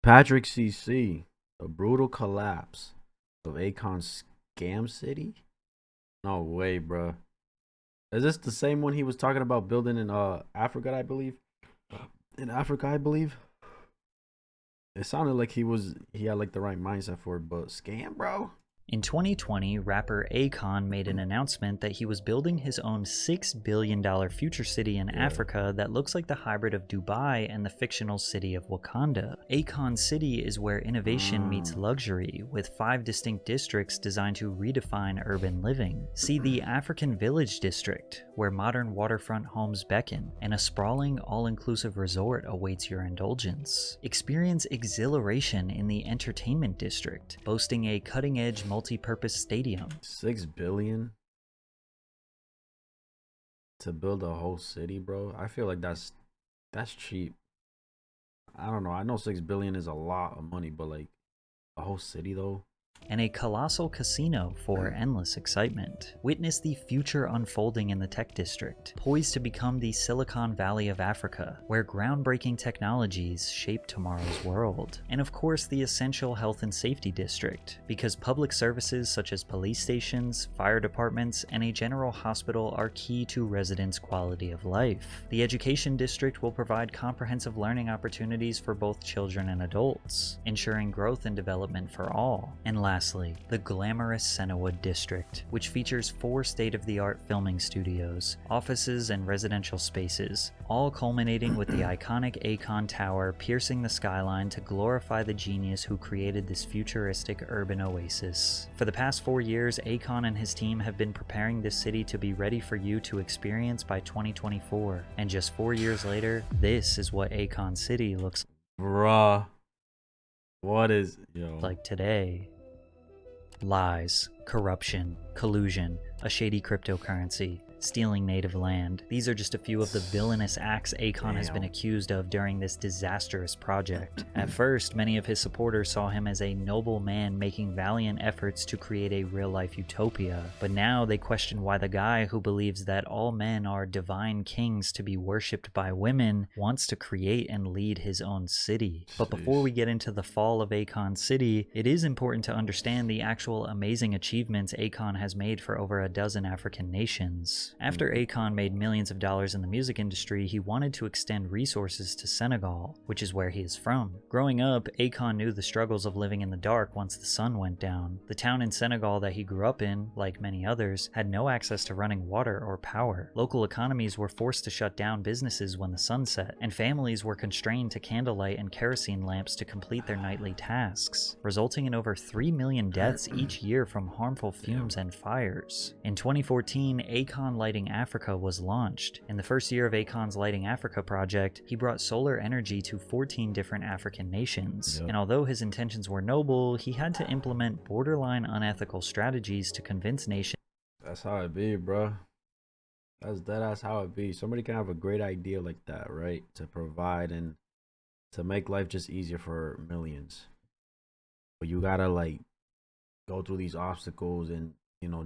Patrick CC, the brutal collapse of Akon's scam city? No way, bro. Is this the same one he was talking about building in Africa, I believe? In Africa, I believe. It sounded like he had like the right mindset for it, but scam, bro? In 2020, rapper Akon made an announcement that he was building his own $6 billion future city in Africa that looks like the hybrid of Dubai and the fictional city of Wakanda. Akon City is where innovation meets luxury, with 5 distinct districts designed to redefine urban living. See the African Village District, where modern waterfront homes beckon, and a sprawling, all-inclusive resort awaits your indulgence. Experience exhilaration in the Entertainment District, boasting a cutting-edge multi-purpose stadium. 6 billion to build a whole city, bro. I feel like that's cheap. I don't know. I know 6 billion is a lot of money, but like a whole city though. And a colossal casino for endless excitement. Witness the future unfolding in the tech district, poised to become the Silicon Valley of Africa, where groundbreaking technologies shape tomorrow's world. And of course, the essential health and safety district, because public services such as police stations, fire departments, and a general hospital are key to residents' quality of life. The education district will provide comprehensive learning opportunities for both children and adults, ensuring growth and development for all. And lastly, the glamorous Sennewood District, which features 4 state-of-the-art filming studios, offices, and residential spaces, all culminating with the iconic Akon Tower piercing the skyline to glorify the genius who created this futuristic urban oasis. For the past 4 years, Akon and his team have been preparing this city to be ready for you to experience by 2024, and just 4 years later, this is what Akon City looks Bruh. What is like today. Lies, corruption, collusion, a shady cryptocurrency, stealing native land. These are just a few of the villainous acts Akon has been accused of during this disastrous project. At first, many of his supporters saw him as a noble man making valiant efforts to create a real-life utopia, but now they question why the guy who believes that all men are divine kings to be worshipped by women wants to create and lead his own city. But before we get into the fall of Akon City, it is important to understand the actual amazing achievements Akon has made for over a dozen African nations. After Akon made millions of dollars in the music industry, he wanted to extend resources to Senegal, which is where he is from. Growing up, Akon knew the struggles of living in the dark once the sun went down. The town in Senegal that he grew up in, like many others, had no access to running water or power. Local economies were forced to shut down businesses when the sun set, and families were constrained to candlelight and kerosene lamps to complete their nightly tasks, resulting in over 3 million deaths each year from harmful fumes and fires. In 2014, Akon Lighting Africa was launched. In the first year of Akon's Lighting Africa project, he brought solar energy to 14 different African nations. And although his intentions were noble, he had to implement borderline unethical strategies to convince nations. That's how it be, bro. That's how it be. Somebody can have a great idea like that, right? To provide and to make life just easier for millions. But you gotta like go through these obstacles and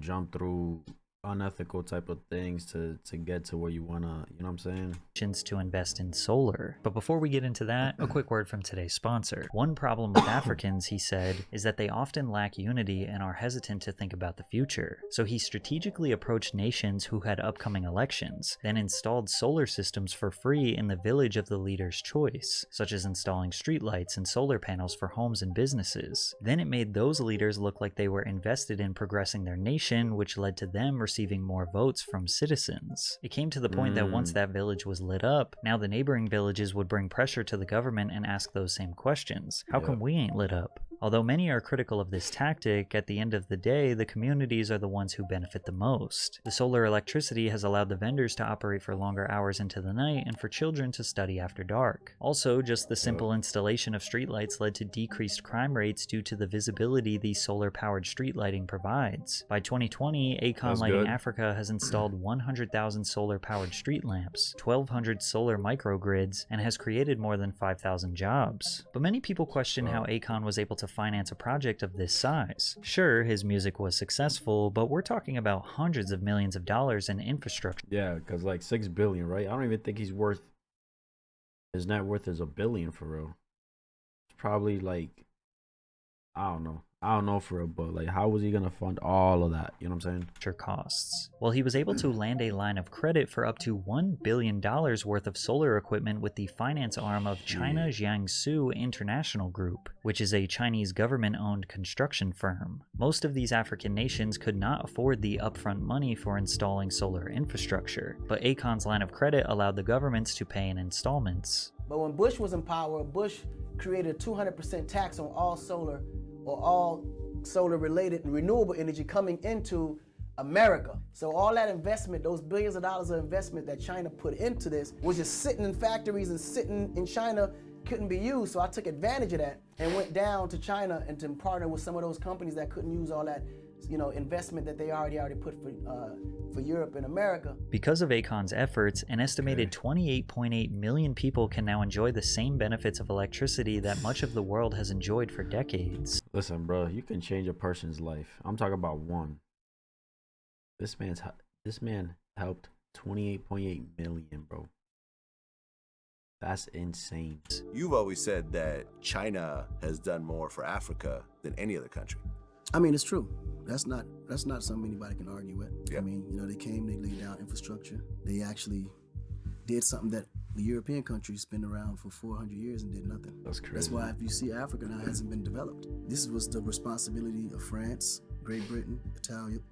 jump through unethical type of things to get to where you wanna, you know what I'm saying? To invest in solar. But before we get into that, a quick word from today's sponsor. One problem with Africans, he said, is that they often lack unity and are hesitant to think about the future. So he strategically approached nations who had upcoming elections, then installed solar systems for free in the village of the leader's choice, such as installing streetlights and solar panels for homes and businesses. Then it made those leaders look like they were invested in progressing their nation, which led to them receiving more votes from citizens. It came to the point that once that village was lit up, now the neighboring villages would bring pressure to the government and ask those same questions. How come we ain't lit up? Although many are critical of this tactic, at the end of the day, the communities are the ones who benefit the most. The solar electricity has allowed the vendors to operate for longer hours into the night and for children to study after dark. Also, just the simple installation of streetlights led to decreased crime rates due to the visibility the solar-powered street lighting provides. By 2020, Akon Lighting Africa has installed 100,000 solar-powered street lamps, 1,200 solar microgrids, and has created more than 5,000 jobs. But many people question how Akon was able to finance a project of this size. Sure, his music was successful, but we're talking about hundreds of millions of dollars in infrastructure. Yeah, because like 6 billion, right? I don't even think his net worth is a billion for real. It's probably like, I don't know for real, but like, how was he gonna fund all of that? You know what I'm saying? Costs. Well, he was able to land a line of credit for up to $1 billion worth of solar equipment with the finance arm of China Jiangsu International Group, which is a Chinese government-owned construction firm. Most of these African nations could not afford the upfront money for installing solar infrastructure, but Akon's line of credit allowed the governments to pay in installments. But when Bush was in power, Bush created a 200% tax on all solar or all solar-related and renewable energy coming into America. So all that investment, those billions of dollars of investment that China put into this was just sitting in factories and sitting in China, couldn't be used. So I took advantage of that and went down to China and to partner with some of those companies that couldn't use all that, you know, investment that they already put for Europe and America. Because of Akon's efforts, an estimated 28.8 million people can now enjoy the same benefits of electricity that much of the world has enjoyed for decades. Listen, bro, you can change a person's life. I'm talking about one. This man helped 28.8 million, bro. That's insane. You've always said that China has done more for Africa than any other country. I mean, it's true. That's not something anybody can argue with. Yeah. I mean, you know, they came, they laid down infrastructure. They actually did something that the European countries been around for 400 years and did nothing. That's crazy. That's why if you see Africa now, it hasn't been developed. This was the responsibility of France, Great Britain,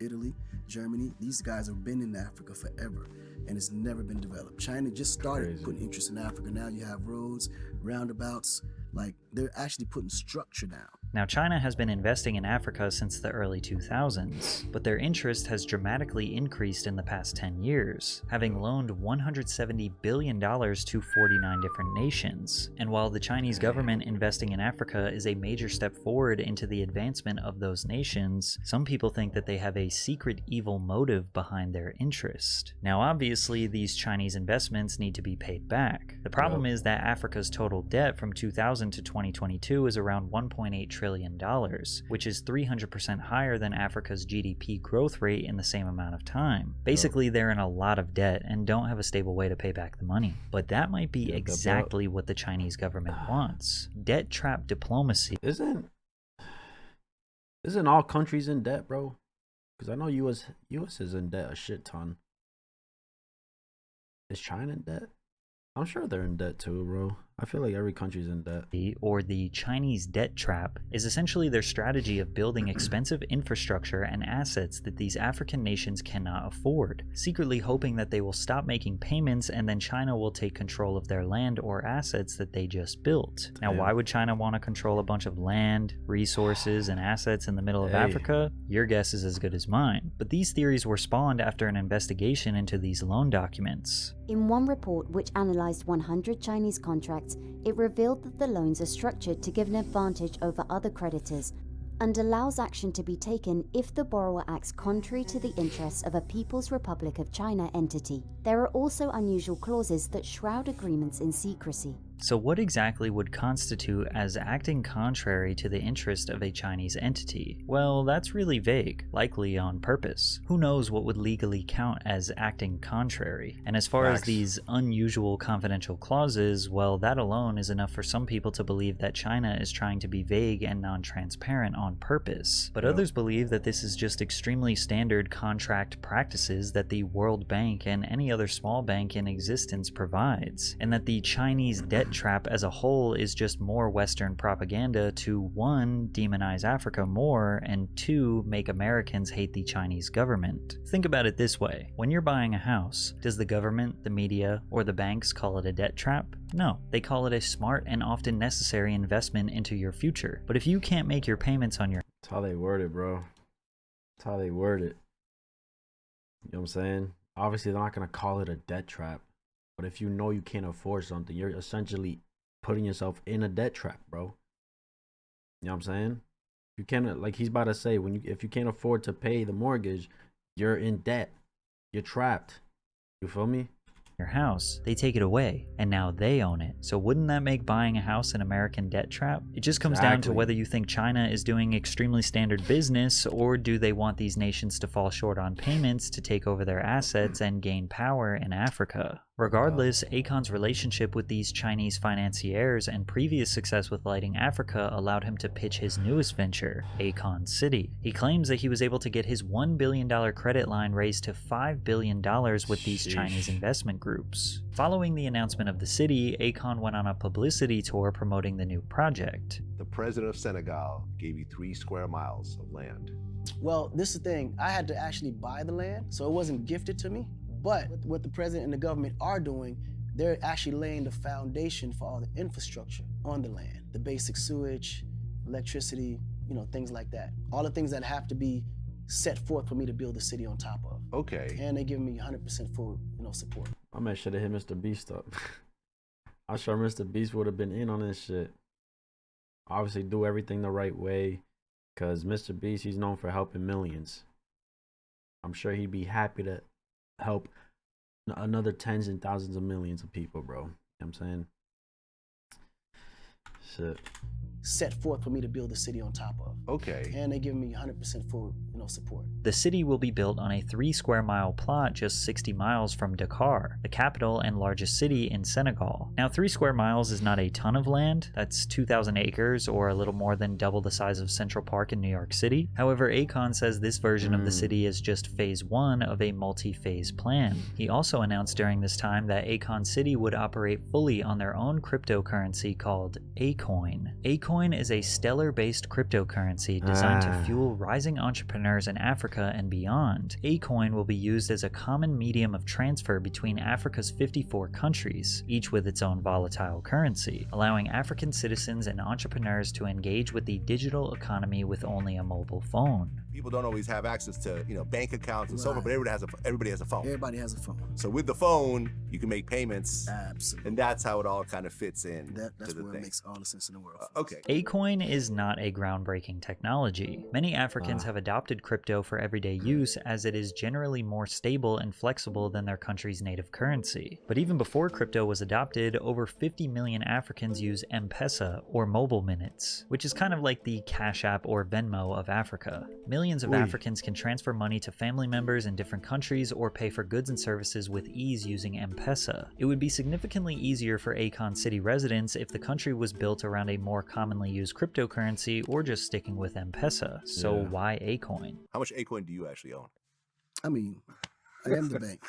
Italy, Germany. These guys have been in Africa forever, and it's never been developed. China just started putting interest in Africa. Now you have roads, roundabouts, like they're actually putting structure down. Now, China has been investing in Africa since the early 2000s, but their interest has dramatically increased in the past 10 years, having loaned $170 billion to 49 different nations. And while the Chinese government investing in Africa is a major step forward into the advancement of those nations, some people think that they have a secret evil motive behind their interest. Now, obviously, these Chinese investments need to be paid back. The problem is that Africa's total debt from 2000 to 2022 is around $1.8 trillion, which is 300% higher than Africa's GDP growth rate in the same amount of time. Basically, they're in a lot of debt and don't have a stable way to pay back the money. But that might be exactly what the Chinese government wants. Debt trap diplomacy. Isn't all countries in debt, bro? Because I know US is in debt a shit ton. Is China in debt? I'm sure they're in debt too, bro. I feel like every country's in debt. Or the Chinese debt trap is essentially their strategy of building expensive infrastructure and assets that these African nations cannot afford, secretly hoping that they will stop making payments and then China will take control of their land or assets that they just built. Now, why would China want to control a bunch of land, resources, and assets in the middle of Africa? Your guess is as good as mine. But these theories were spawned after an investigation into these loan documents. In one report which analyzed 100 Chinese contracts, it revealed that the loans are structured to give an advantage over other creditors and allows action to be taken if the borrower acts contrary to the interests of a People's Republic of China entity. There are also unusual clauses that shroud agreements in secrecy. So what exactly would constitute as acting contrary to the interest of a Chinese entity? Well, that's really vague, likely on purpose. Who knows what would legally count as acting contrary? And as far as these unusual confidential clauses, well, that alone is enough for some people to believe that China is trying to be vague and non-transparent on purpose. But others believe that this is just extremely standard contract practices that the World Bank and any other small bank in existence provides, and that the Chinese debt trap as a whole is just more Western propaganda to 1. Demonize Africa more, and 2. Make Americans hate the Chinese government. Think about it this way. When you're buying a house, does the government, the media, or the banks call it a debt trap? No, they call it a smart and often necessary investment into your future. But if you can't make your payments on your... That's how they word it, bro. That's how they word it. You know what I'm saying? Obviously, they're not going to call it a debt trap. But if you know you can't afford something, you're essentially putting yourself in a debt trap, bro. You know what I'm saying? You can't, like he's about to say, if you can't afford to pay the mortgage, you're in debt. You're trapped. You feel me? Your house, they take it away, and now they own it. So wouldn't that make buying a house an American debt trap? It just comes down to whether you think China is doing extremely standard business, or do they want these nations to fall short on payments to take over their assets and gain power in Africa? Regardless, Akon's relationship with these Chinese financiers and previous success with lighting Africa allowed him to pitch his newest venture, Akon City. He claims that he was able to get his $1 billion credit line raised to $5 billion with these Chinese investment groups. Following the announcement of the city, Akon went on a publicity tour promoting the new project. The president of Senegal gave you 3 square miles of land. Well, this is the thing. I had to actually buy the land, so it wasn't gifted to me. But what the president and the government are doing, they're actually laying the foundation for all the infrastructure on the land. The basic sewage, electricity, things like that. All the things that have to be set forth for me to build the city on top of. Okay. And they give me 100% full, support. My man should have hit Mr. Beast up. I'm sure Mr. Beast would have been in on this shit. Obviously do everything the right way, because Mr. Beast, he's known for helping millions. I'm sure he'd be happy to help another tens and thousands of millions of people, bro. You know what I'm saying? Shit. Set forth for me to build the city on top of. Okay. And they give me 100% full, support. The city will be built on a 3 square mile plot just 60 miles from Dakar, the capital and largest city in Senegal. Now, 3 square miles is not a ton of land. That's 2,000 acres, or a little more than double the size of Central Park in New York City. However, Akon says this version of the city is just phase 1 of a multi-phase plan. He also announced during this time that Akon City would operate fully on their own cryptocurrency called Akon. Akon is a stellar-based cryptocurrency designed to fuel rising entrepreneurs in Africa and beyond. Akon will be used as a common medium of transfer between Africa's 54 countries, each with its own volatile currency, allowing African citizens and entrepreneurs to engage with the digital economy with only a mobile phone. People don't always have access to, bank accounts and so forth, but everybody has a phone. Everybody has a phone. So with the phone, you can make payments. Absolutely. And that's how it all kind of fits in. That's to the where thing. it makes all the sense in the world. Okay. Akon is not a groundbreaking technology. Many Africans have adopted crypto for everyday use, as it is generally more stable and flexible than their country's native currency. But even before crypto was adopted, over 50 million Africans use M-Pesa, or mobile minutes, which is kind of like the Cash App or Venmo of Africa. Millions of Africans can transfer money to family members in different countries or pay for goods and services with ease using M-Pesa. It would be significantly easier for Akon City residents if the country was built around a more commonly used cryptocurrency or just sticking with M-Pesa. So why Akon? How much Akon do you actually own? I mean, I am the bank.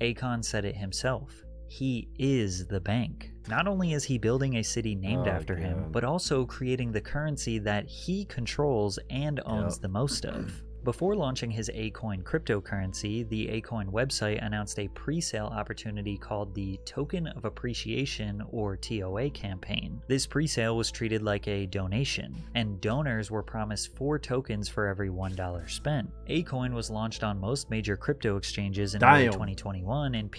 Akon said it himself. He is the bank. Not only is he building a city named after him, but also creating the currency that he controls and owns the most of. Before launching his Akon cryptocurrency, the Akon website announced a pre-sale opportunity called the Token of Appreciation, or TOA campaign. This pre-sale was treated like a donation, and donors were promised 4 tokens for every $1 spent. Akon was launched on most major crypto exchanges in early 2021 and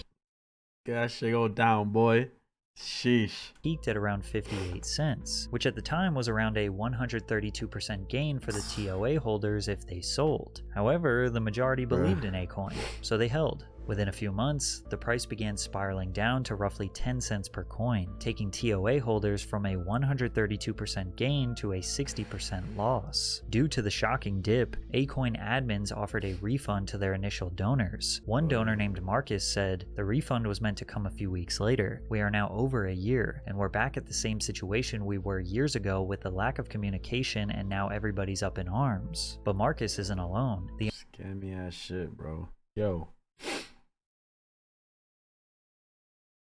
that shit go down, boy. Sheesh. Peaked at around 58 cents, which at the time was around a 132% gain for the TOA holders if they sold. However, the majority believed in Akon, so they held. Within a few months, the price began spiraling down to roughly 10 cents per coin, taking TOA holders from a 132% gain to a 60% loss. Due to the shocking dip, Akon admins offered a refund to their initial donors. One donor named Marcus said, "The refund was meant to come a few weeks later. We are now over a year, and we're back at the same situation we were years ago with the lack of communication, and now everybody's up in arms." But Marcus isn't alone. Scammy ass shit, bro. Yo.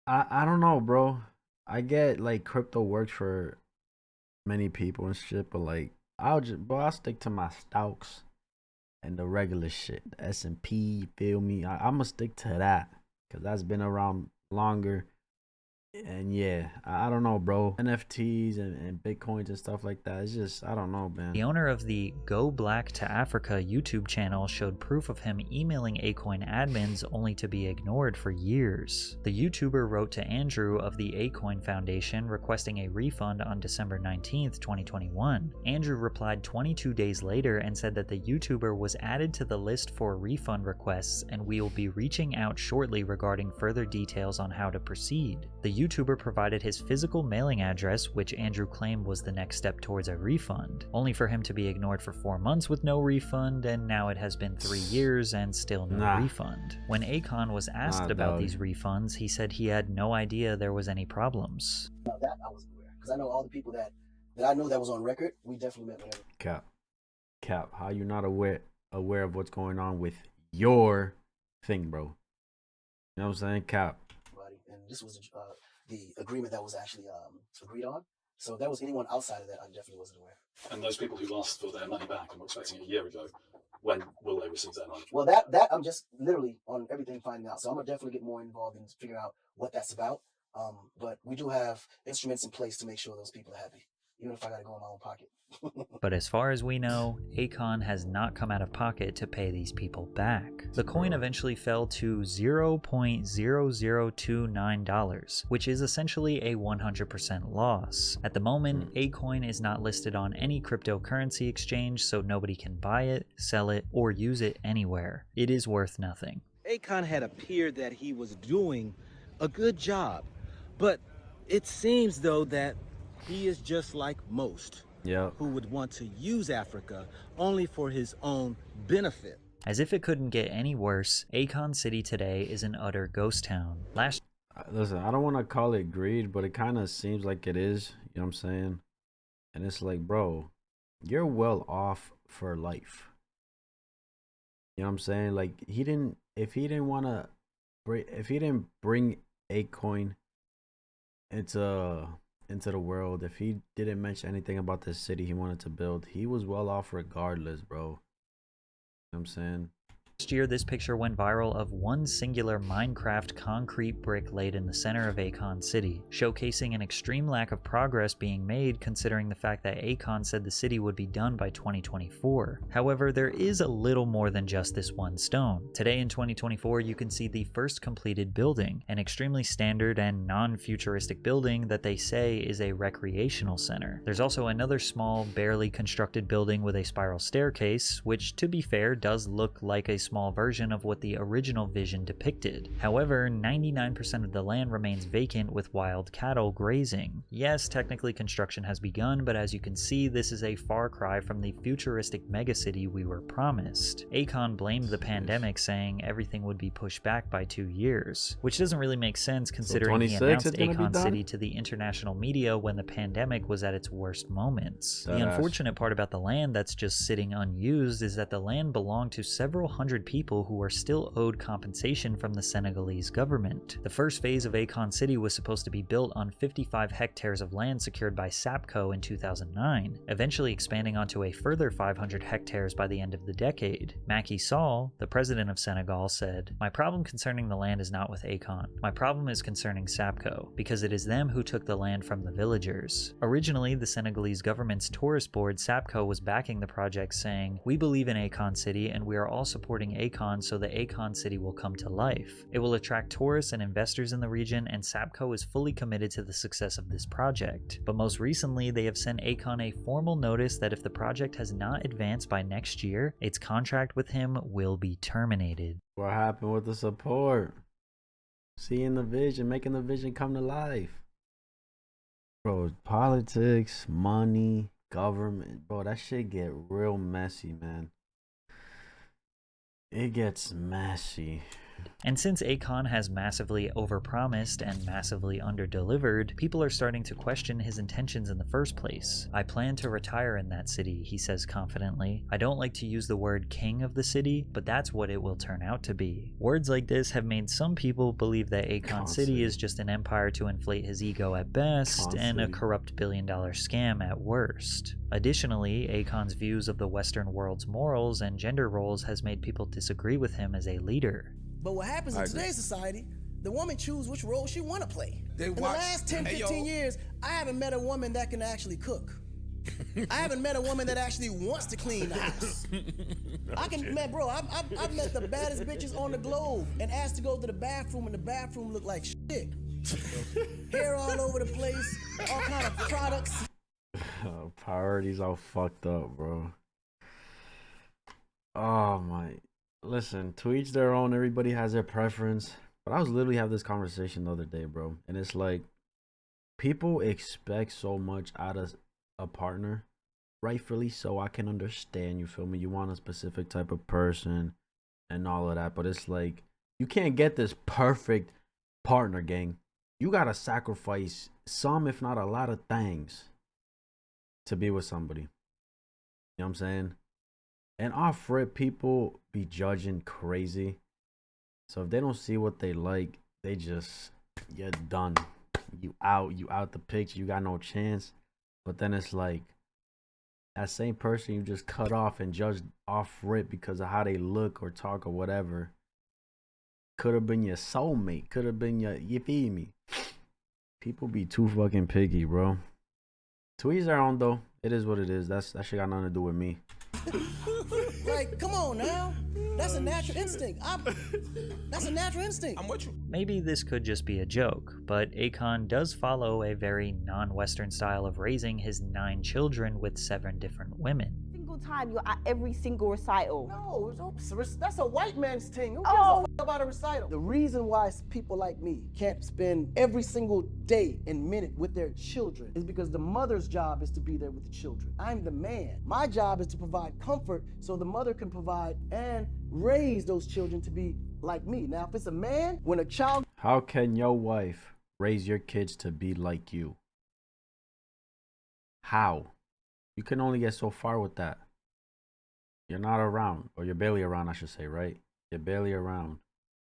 I don't know, bro. I get like crypto works for many people and shit, but like I'll stick to my stocks and the regular shit, the S&P. You feel me? I'm gonna stick to that because that's been around longer. And yeah, I don't know, bro. NFTs and Bitcoins and stuff like that. It's just, I don't know, man. The owner of the Go Black to Africa YouTube channel showed proof of him emailing Akon admins only to be ignored for years. The YouTuber wrote to Andrew of the Akon Foundation requesting a refund on December 19th, 2021. Andrew replied 22 days later and said that the YouTuber was added to the list for refund requests and we will be reaching out shortly regarding further details on how to proceed. The YouTuber provided his physical mailing address, which Andrew claimed was the next step towards a refund, only for him to be ignored for 4 months with no refund, and now it has been 3 years and still no refund. When Akon was asked about these refunds, he said he had no idea there was any problems. Now that I was aware, because I know all the people that I know that was on record, we definitely met whenever. Cap, how you not aware of what's going on with your thing, bro? You know what I'm saying? Cap. And this was the agreement that was actually agreed on. So if there was anyone outside of that, I definitely wasn't aware. And those people who asked for their money back and were expecting it a year ago, when will they receive their money? Well, that I'm just literally on everything finding out. So I'm gonna definitely get more involved and figure out what that's about. But we do have instruments in place to make sure those people are happy, even if I gotta go in my own pocket. But as far as we know, Akon has not come out of pocket to pay these people back. The coin eventually fell to $0.0029, which is essentially a 100% loss. At the moment, Akon is not listed on any cryptocurrency exchange, so nobody can buy it, sell it, or use it anywhere. It is worth nothing. Akon had appeared that he was doing a good job, but it seems though that he is just like most. Who would want to use Africa only for his own benefit. As if it couldn't get any worse, Akon City today is an utter ghost town. Listen, I don't want to call it greed, but it kind of seems like it is. You know what I'm saying? And it's like, bro, you're well off for life. You know what I'm saying? Like, if he didn't bring Akon into the world, if he didn't mention anything about the city he wanted to build, he was well off regardless, bro. You know what I'm saying? Last year, this picture went viral of one singular Minecraft concrete brick laid in the center of Akon City, showcasing an extreme lack of progress being made considering the fact that Akon said the city would be done by 2024. However, there is a little more than just this one stone. Today in 2024, you can see the first completed building, an extremely standard and non-futuristic building that they say is a recreational center. There's also another small, barely constructed building with a spiral staircase, which, to be fair, does look like a small version of what the original vision depicted. However, 99% of the land remains vacant with wild cattle grazing. Yes, technically construction has begun, but as you can see, this is a far cry from the futuristic megacity we were promised. Akon blamed the pandemic, saying everything would be pushed back by 2 years, which doesn't really make sense considering he announced Akon City to the international media when the pandemic was at its worst moments. The unfortunate part about the land that's just sitting unused is that the land belonged to several hundred people who are still owed compensation from the Senegalese government. The first phase of Akon City was supposed to be built on 55 hectares of land secured by SAPCO in 2009, eventually expanding onto a further 500 hectares by the end of the decade. Macky Sall, the president of Senegal, said, "My problem concerning the land is not with Akon. My problem is concerning SAPCO, because it is them who took the land from the villagers." Originally, the Senegalese government's tourist board, SAPCO, was backing the project, saying, "We believe in Akon City and we are all supporting Akon so the Akon City will come to life. It will attract tourists and investors in the region, and SAPCO is fully committed to the success of this project." But most recently, they have sent Akon a formal notice that if the project has not advanced by next year, its contract with him will be terminated. What happened with the support? Seeing the vision, making the vision come to life. Bro, politics, money, government, bro, that shit get real messy, man. It gets messy. And since Akon has massively overpromised and massively underdelivered, people are starting to question his intentions in the first place. "I plan to retire in that city," he says confidently. "I don't like to use the word king of the city, but that's what it will turn out to be." Words like this have made some people believe that Akon City is just an empire to inflate his ego at best and a corrupt billion-dollar scam at worst. Additionally, Akon's views of the Western world's morals and gender roles has made people disagree with him as a leader. But what happens in today's society, the woman chooses which role she want to play. In the last 10, 15 years, I haven't met a woman that can actually cook. I haven't met a woman that actually wants to clean the house. Man, bro, I've met the baddest bitches on the globe and asked to go to the bathroom, and the bathroom looked like shit. Hair all over the place, all kind of products. Priorities all fucked up, bro. Oh my. Listen, to each their own. Everybody has their preference. But I was literally having this conversation the other day, bro. And it's like, people expect so much out of a partner, rightfully so. I can understand, you feel me? You want a specific type of person and all of that, but it's like you can't get this perfect partner, gang. You gotta sacrifice some, if not a lot of things to be with somebody. You know what I'm saying? And off rip, people be judging crazy. So if they don't see what they like, they just, you're done. You out the picture. You got no chance. But then it's like that same person you just cut off and judged off rip because of how they look or talk or whatever could have been your soulmate. Could have been your, you feel me? People be too fucking picky, bro. To each their own, though. It is what it is. That shit got nothing to do with me. Like, come on now. That's a natural instinct. That's a natural instinct. I'm with you. Maybe this could just be a joke, but Akon does follow a very non-Western style of raising his 9 children with 7 different women. Time you're at every single recital. No, that's a white man's thing. Who gives a fuck about a recital? The reason why people like me can't spend every single day and minute with their children is because the mother's job is to be there with the children. I'm the man. My job is to provide comfort so the mother can provide and raise those children to be like me. Now, if it's a man, when a child... How can your wife raise your kids to be like you? How? You can only get so far with that. You're not around, or you're barely around, I should say, right? You're barely around.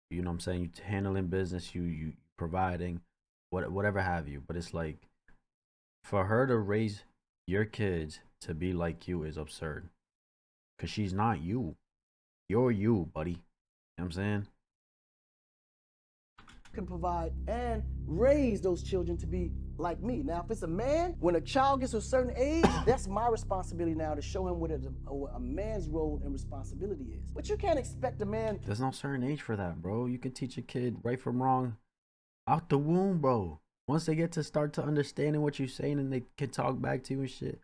You know what I'm saying? You handling business, you providing, whatever have you. But it's like, for her to raise your kids to be like you is absurd. Because she's not you. You're you, buddy. You know what I'm saying? Can provide and raise those children to be like me. Now, if it's a man, when a child gets to a certain age, that's my responsibility now to show him what a man's role and responsibility is. But you can't expect a man... There's no certain age for that, bro. You can teach a kid right from wrong out the womb, bro. Once they get to start to understanding what you're saying and they can talk back to you and shit,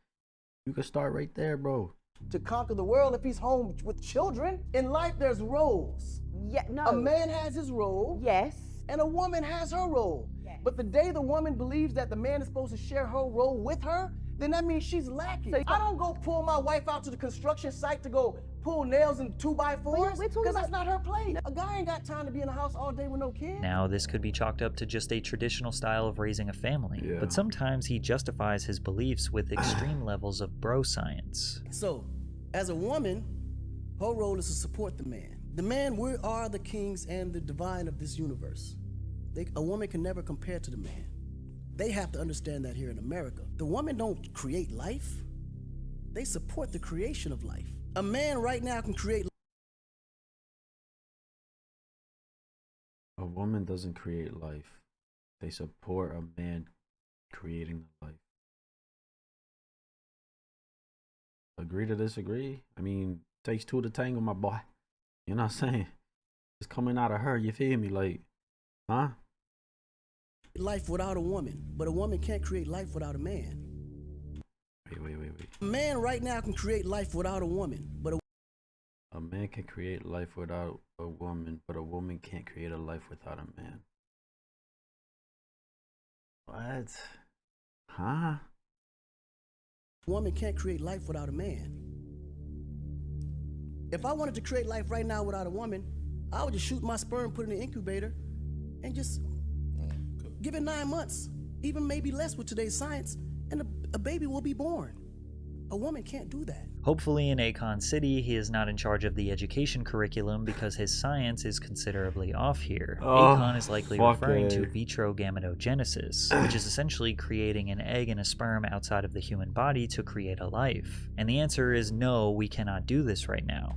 you can start right there, bro. To conquer the world if he's home with children. In life, there's roles. Yeah, no. A man has his role. Yes. And a woman has her role. Yes. But the day the woman believes that the man is supposed to share her role with her, then that means she's lacking. So I don't go pull my wife out to the construction site to go pull nails in 2x4s because that's not her place. A guy ain't got time to be in the house all day with no kids. Now, this could be chalked up to just a traditional style of raising a family, but sometimes he justifies his beliefs with extreme levels of bro science. So, as a woman, her role is to support the man. The man, we are the kings and the divine of this universe. A woman can never compare to the man. They have to understand that here in America. The women don't create life. They support the creation of life. A man right now can create. A woman doesn't create life. They support a man creating the life. Agree to disagree? I mean, takes 2 to tango, my boy. You know what I'm saying? It's coming out of her, you feel me? Like, huh? Life without a woman, but a woman can't create life without a man. Wait. A man right now can create life without a woman, but a man can create life without a woman, but a woman can't create a life without a man. What? Huh? A woman can't create life without a man. If I wanted to create life right now without a woman, I would just shoot my sperm, put it in the incubator, and just give it 9 months, even maybe less with today's science, and a baby will be born. A woman can't do that. Hopefully in Akon City, he is not in charge of the education curriculum because his science is considerably off here. Akon is likely referring to vitro gametogenesis, which is essentially creating an egg and a sperm outside of the human body to create a life. And the answer is no, we cannot do this right now.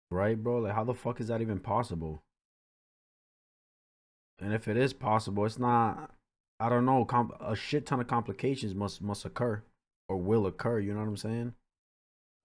Right, bro? Like, how the fuck is that even possible? And if it is possible, it's not, I don't know, a shit ton of complications must occur or will occur, you know what I'm saying?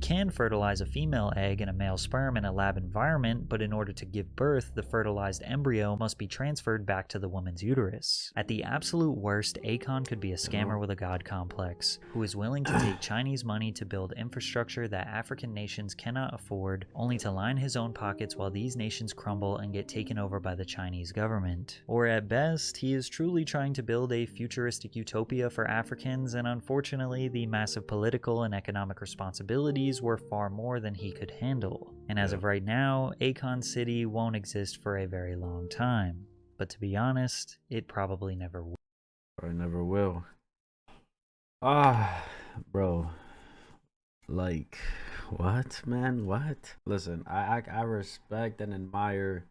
Can fertilize a female egg and a male sperm in a lab environment, but in order to give birth, the fertilized embryo must be transferred back to the woman's uterus. At the absolute worst, Akon could be a scammer with a god complex, who is willing to take Chinese money to build infrastructure that African nations cannot afford, only to line his own pockets while these nations crumble and get taken over by the Chinese government. Or at best, he is truly trying to build a futuristic utopia for Africans, and unfortunately, the massive political and economic responsibilities were far more than he could handle. And as of right now, Akon City won't exist for a very long time. But to be honest, it probably never will. Or never will. Ah, bro. Like, what, man? What? Listen, I respect and admire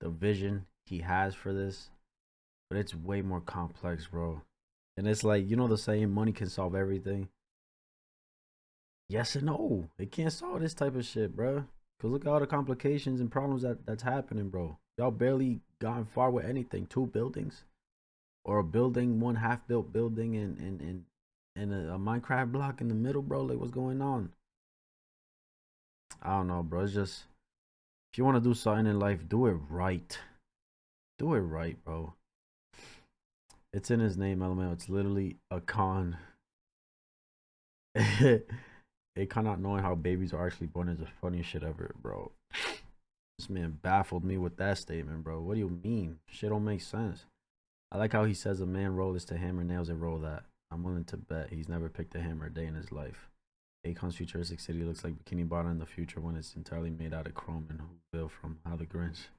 the vision he has for this, but it's way more complex, bro. And it's like, you know the saying, money can solve everything. Yes and no. It can't solve this type of shit, bro. Cause look at all the complications and problems that's happening, bro. Y'all barely gotten far with anything. 2 buildings, or a building, one half-built building, and a Minecraft block in the middle, bro. Like, what's going on? I don't know, bro. It's just, if you want to do something in life, do it right. Do it right, bro. It's in his name, LML. It's literally Akon. Akon not knowing how babies are actually born is the funniest shit ever, bro. This man baffled me with that statement, bro. What do you mean? Shit don't make sense. I like how he says a man role is to hammer nails and roll that. I'm willing to bet he's never picked a hammer a day in his life. Akon's futuristic city looks like Bikini Bottom in the future when it's entirely made out of chrome and Whoville from How the Grinch.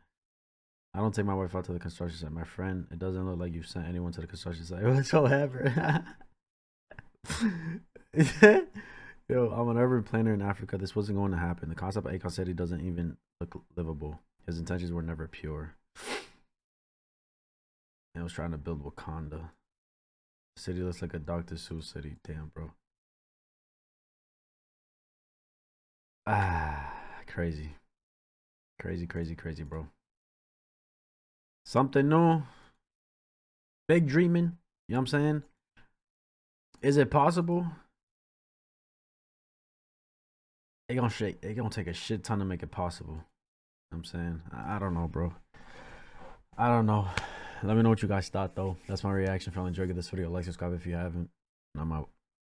I don't take my wife out to the construction site. My friend, it doesn't look like you've sent anyone to the construction site whatsoever. Yo, I'm an urban planner in Africa. This wasn't going to happen. The concept of Akon City doesn't even look livable. His intentions were never pure. He was trying to build Wakanda. The city looks like a Dr. Seuss city. Damn, bro. Crazy. Crazy, bro. Something new. Big dreaming. You know what I'm saying? Is it possible? It gonna take a shit ton to make it possible. You know what I'm saying? I don't know, bro. I don't know. Let me know what you guys thought, though. That's my reaction. If you enjoyed this video, like, subscribe if you haven't. And I'm out.